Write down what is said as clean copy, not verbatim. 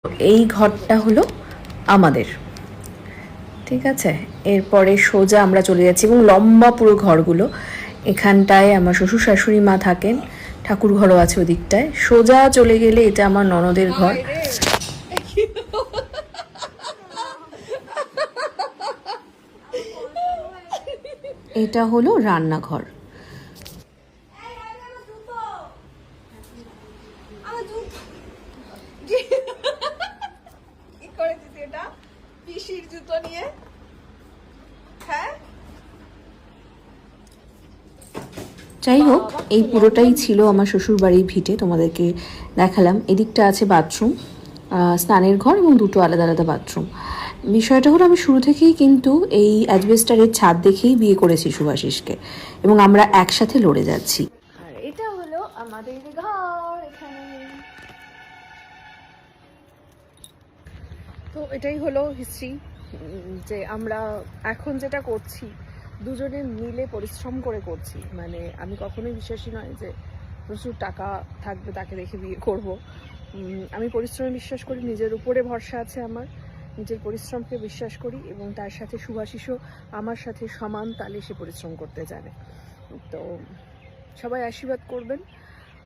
এই ঘরটা হলো আমাদের, ঠিক আছে। এরপরে সোজা আমরা চলে যাচ্ছি এবং লম্বা পুরো ঘরগুলো। এখানটায় আমার শ্বশুর শাশুড়ি মা থাকেন, ঠাকুর ঘরও আছে ওদিকটায়। সোজা চলে গেলে এটা আমার ননদের ঘর। এটা হলো রান্নাঘর। যাই হোক, এই পুরোটাই ছিল আমার শ্বশুরবাড়ির ভিটে, তোমাদেরকে দেখালাম। এদিকটা আছে বাথরুম, স্নানের ঘর এবং দুটো আলাদা আলাদা বাথরুম। বিষয়টা হলো আমি শুরু থেকেই কিন্তু এই অ্যাজবেস্টারের ছাদ দেখেই বিয়ে করেছি সুভাষিসকে, এবং আমরা একসাথে লড়ে যাচ্ছি। আর এটা হলো আমাদের ঘর এখানে। তো এটাই হলো হিস্ট্রি, যে আমরা এখন যেটা করছি দুজনে মিলে পরিশ্রম করে করছি। মানে আমি কখনোই বিশ্বাসী নয় যে প্রচুর টাকা থাকবে তাকে রেখে বিয়ে করব। আমি পরিশ্রমে বিশ্বাস করি, নিজের উপরে ভরসা আছে আমার, নিজের পরিশ্রমকে বিশ্বাস করি, এবং তার সাথে সুভাষিসও আমার সাথে সমান তালে সে পরিশ্রম করতে জানে। তো সবাই আশীর্বাদ করবেন।